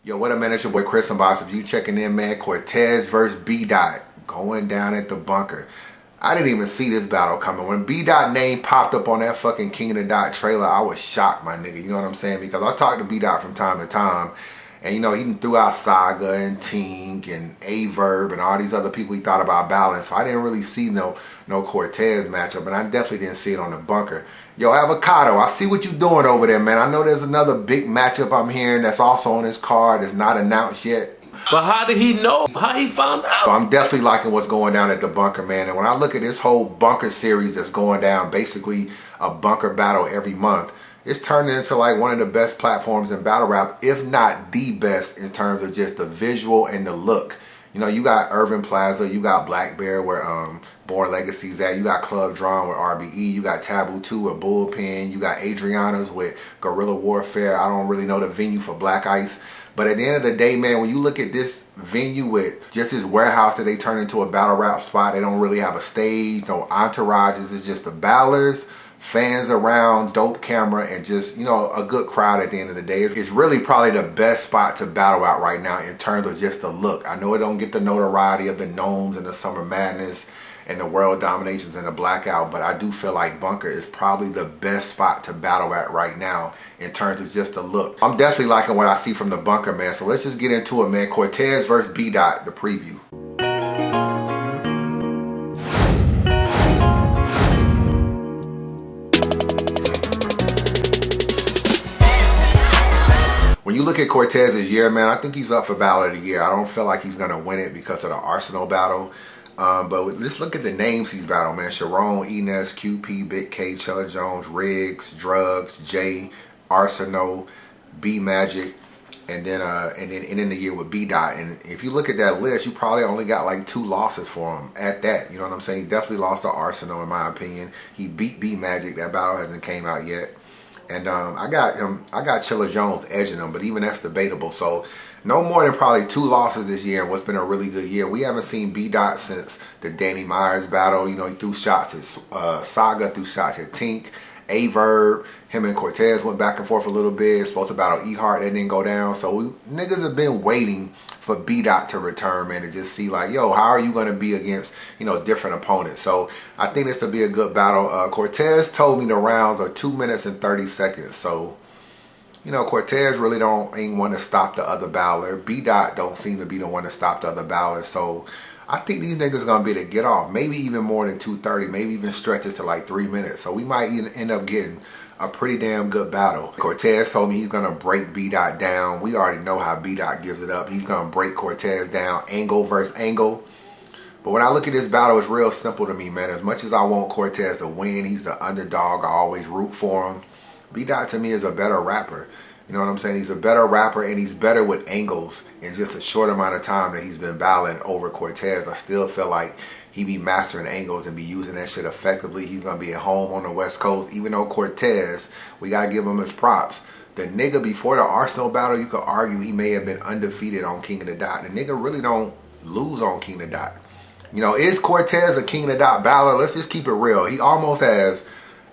Yo, what up, man? It's your boy Chris UnbiasReview checking in, man. Cortez versus B-Dot going down at the bunker. I didn't even see this battle coming. When B-Dot name popped up on that fucking King of the Dot trailer, I was shocked, my nigga. You know what I'm saying? Because I talked to B-Dot from time to time. And, you know, he threw out Saga and Tink and A-Verb and all these other people he thought about battling. So I didn't really see no Cortez matchup. And I definitely didn't see it on the bunker. Yo, Avocado, I see what you're doing over there, man. I know there's another big matchup I'm hearing that's also on this card that's not announced yet. But how did he know? How he found out? So I'm definitely liking what's going down at the bunker, man. And when I look at this whole bunker series that's going down, basically a bunker battle every month, it's turning into like one of the best platforms in battle rap, if not the best in terms of just the visual and the look. You know, you got Irving Plaza, you got Black Bear where Born Legacy's at, you got Club Drawn with RBE, you got Taboo 2 with Bullpen, you got Adriana's with Guerrilla Warfare. I don't really know the venue for Black Ice. But at the end of the day, man, when you look at this venue with just this warehouse that they turn into a battle rap spot, they don't really have a stage, no entourages, it's just the battlers, fans around, dope camera, and just, you know, a good crowd at the end of the day. It's really probably the best spot to battle out right now in terms of just the look. I know it don't get the notoriety of the Gnomes and the Summer Madness and the World Dominations and the Blackout, but I do feel like Bunker is probably the best spot to battle at right now in terms of just the look. I'm definitely liking what I see from the Bunker, man. So let's just get into it, man. Cortez versus B-Dot, the preview. When you look at Cortez's year, man, I think he's up for Battle of the Year. I don't feel like he's going to win it because of the Arsenal battle. But let's look at the names he's battled, man. Sharon, Enes, QP, Big K, Chella Jones, Riggs, Drugs, Jay, Arsenal, B Magic, and then ending the year with B-Dot. And if you look at that list, you probably only got like 2 losses for him at that. You know what I'm saying? He definitely lost to Arsenal, in my opinion. He beat B Magic. That battle hasn't came out yet. And I got Chilla Jones edging him, but even that's debatable. So no more than probably 2 losses this year in what's been a really good year. We haven't seen B-Dot since the Danny Myers battle. You know, he threw shots at Saga, threw shots at Tink, A-Verb. Him and Cortez went back and forth a little bit. Supposed to battle E-Heart, that didn't go down. So niggas have been waiting for B-Dot to return, man, to just see like, yo, how are you going to be against, you know, different opponents? So I think this will be a good battle. Cortez told me the rounds are 2 minutes and 30 seconds. So, you know, Cortez really ain't want to stop the other battler. B-Dot don't seem to be the one to stop the other battler. So I think these niggas are going to be able to get off. Maybe even more than 2:30. Maybe even stretch this to like 3 minutes. So we might end up getting a pretty damn good battle. Cortez told me he's going to break B-Dot down. We already know how B-Dot gives it up. He's going to break Cortez down, angle versus angle. But when I look at this battle, it's real simple to me, man. As much as I want Cortez to win, he's the underdog. I always root for him. B-Dot to me is a better rapper. You know what I'm saying? He's a better rapper, and he's better with angles in just a short amount of time that he's been battling over Cortez. I still feel like he be mastering angles and be using that shit effectively. He's going to be at home on the West Coast. Even though Cortez, we got to give him his props. The nigga before the Arsenal battle, you could argue he may have been undefeated on King of the Dot. The nigga really don't lose on King of the Dot. You know, is Cortez a King of the Dot battler? Let's just keep it real. He almost has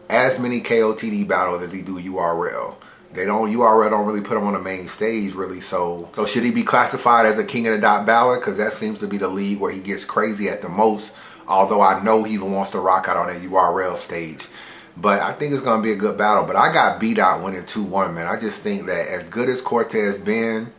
as many KOTD battles as he do URL. URL don't really put him on the main stage, really. So should he be classified as a King of the Dot battler? Because that seems to be the league where he gets crazy at the most. Although I know he wants to rock out on that URL stage. But I think it's going to be a good battle. But I got B-Dot winning 2-1, man. I just think that as good as Cortez been,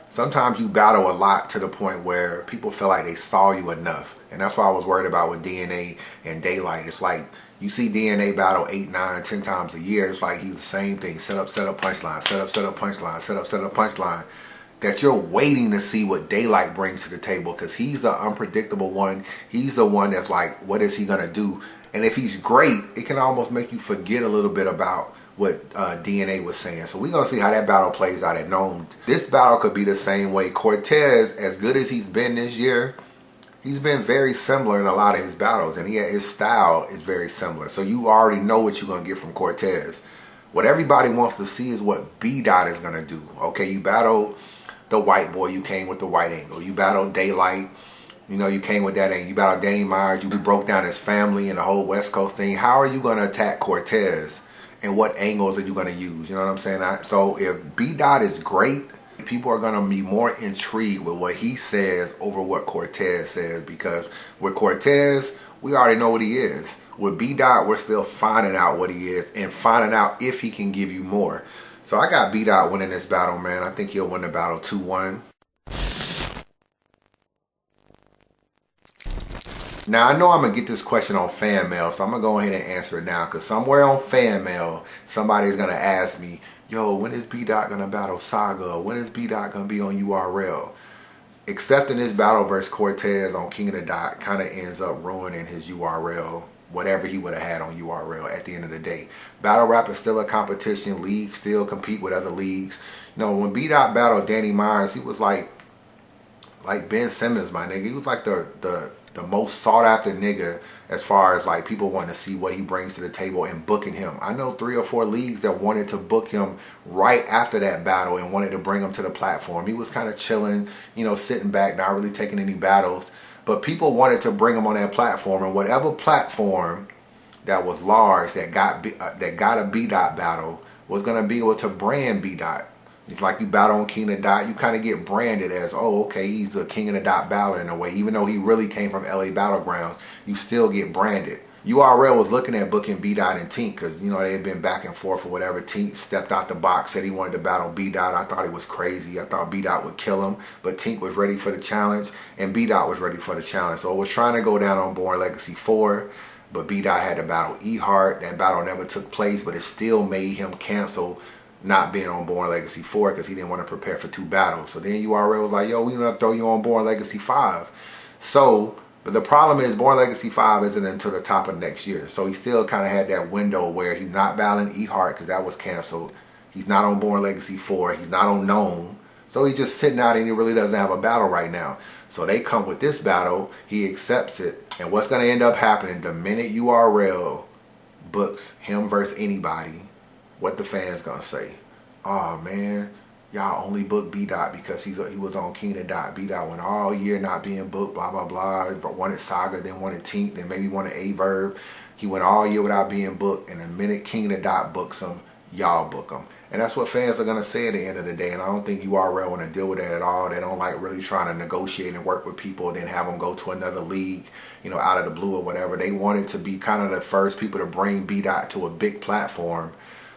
sometimes you battle a lot to the point where people feel like they saw you enough. And that's what I was worried about with DNA and Daylight. It's like you see DNA battle 8, 9, 10 times a year. It's like he's the same thing. Set up, punchline. Set up, punchline. Set up, punchline. That you're waiting to see what Daylight brings to the table because he's the unpredictable one. He's the one that's like, what is he going to do? And if he's great, it can almost make you forget a little bit about what DNA was saying. So we're going to see how that battle plays out at Gnome. This battle could be the same way. Cortez, as good as he's been this year, he's been very similar in a lot of his battles. And his style is very similar. So you already know what you're going to get from Cortez. What everybody wants to see is what B-Dot is going to do. Okay, you battled the white boy. You came with the white angle. You battled Daylight. You know, you came with that angle. You battled Danny Myers. You broke down his family and the whole West Coast thing. How are you going to attack Cortez? And what angles are you going to use? You know what I'm saying? So if B-Dot is great, people are gonna be more intrigued with what he says over what Cortez says, because with Cortez, we already know what he is. With B-Dot, we're still finding out what he is and finding out if he can give you more. So I got B-Dot winning this battle, man. I think he'll win the battle 2-1. Now, I know I'm going to get this question on fan mail, so I'm going to go ahead and answer it now, because somewhere on fan mail, somebody's going to ask me, yo, when is B-Dot going to battle Saga? When is B-Dot going to be on URL? Accepting this battle versus Cortez on King of the Dot kind of ends up ruining his URL, whatever he would have had on URL at the end of the day. Battle rap is still a competition. Leagues still compete with other leagues. You know, when B-Dot battled Danny Myers, he was like Ben Simmons, my nigga. He was like the most sought after nigga as far as like people wanting to see what he brings to the table and booking him. I know 3 or 4 leagues that wanted to book him right after that battle and wanted to bring him to the platform. He was kind of chilling, you know, sitting back, not really taking any battles. But people wanted to bring him on that platform, and whatever platform that was large that got a B-Dot battle was gonna be able to brand B-Dot. It's like you battle on King of the Dot, you kind of get branded as, oh, okay, he's a King of the Dot battler in a way. Even though he really came from LA Battlegrounds, you still get branded. URL was looking at booking B-Dot and Tink because, you know, they had been back and forth or whatever. Tink stepped out the box, said he wanted to battle B-Dot. I thought he was crazy. I thought B-Dot would kill him, but Tink was ready for the challenge and B-Dot was ready for the challenge. So it was trying to go down on Born Legacy 4, but B-Dot had to battle E-Heart. That battle never took place, but it still made him cancel not being on Born Legacy 4 because he didn't want to prepare for 2 battles. So then URL was like, yo, we gonna throw you on Born Legacy 5. So, but the problem is Born Legacy 5 isn't until the top of next year. So he still kind of had that window where he's not battling E-Heart because that was canceled. He's not on Born Legacy 4. He's not on Gnome. So he's just sitting out and he really doesn't have a battle right now. So they come with this battle. He accepts it. And what's going to end up happening, the minute URL books him versus anybody, what the fans gonna say? Oh man, y'all only booked B-Dot because he was on King of the Dot. B-Dot went all year not being booked, blah blah blah. But wanted Saga, then wanted Tink, then maybe wanted A-Verb. He went all year without being booked, and the minute King of the Dot books him, y'all book him. And that's what fans are gonna say at the end of the day. And I don't think URL want to deal with that at all. They don't like really trying to negotiate and work with people, then have them go to another league, you know, out of the blue or whatever. They wanted to be kind of the first people to bring B-Dot to a big platform,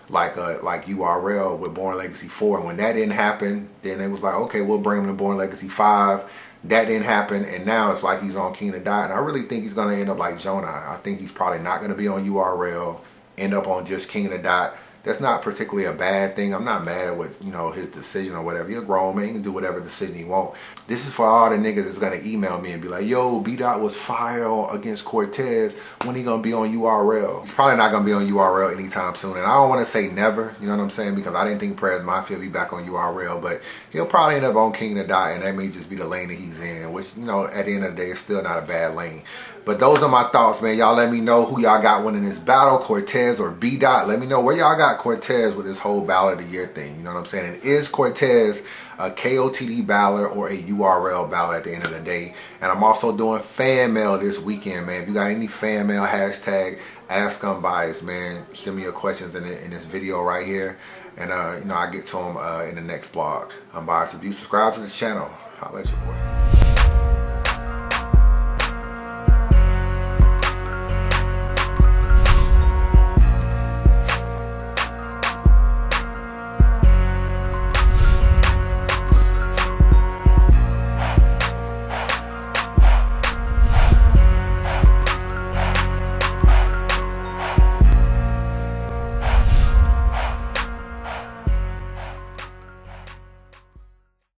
like URL with Born Legacy 4. And when that didn't happen, then it was like, okay, we'll bring him to Born Legacy 5. That didn't happen, and now it's like he's on King of the Dot. And I really think he's going to end up like Jonah. I think he's probably not going to be on URL, end up on just King of the Dot. That's not particularly a bad thing. I'm not mad at what, you know, his decision or whatever. He's a grown man. He can do whatever decision he wants. This is for all the niggas that's going to email me and be like, yo, B-Dot was fire against Cortez. When he going to be on URL? He's probably not going to be on URL anytime soon. And I don't want to say never, you know what I'm saying? Because I didn't think Prez Mafia would be back on URL. But he'll probably end up on King of the Dot, and that may just be the lane that he's in, which, you know, at the end of the day, is still not a bad lane. But those are my thoughts, man. Y'all let me know who y'all got winning this battle, Cortez or B-Dot. Let me know where y'all got Cortez with this whole Battle of the Year thing. You know what I'm saying? And is Cortez a KOTD battler or a URL battler at the end of the day? And I'm also doing fan mail this weekend, man. If you got any fan mail, hashtag Ask Unbiased, man. Send me your questions in this video right here. And, you know, I get to them in the next vlog. UnbiasReview. Subscribe to the channel. I'll let you boy.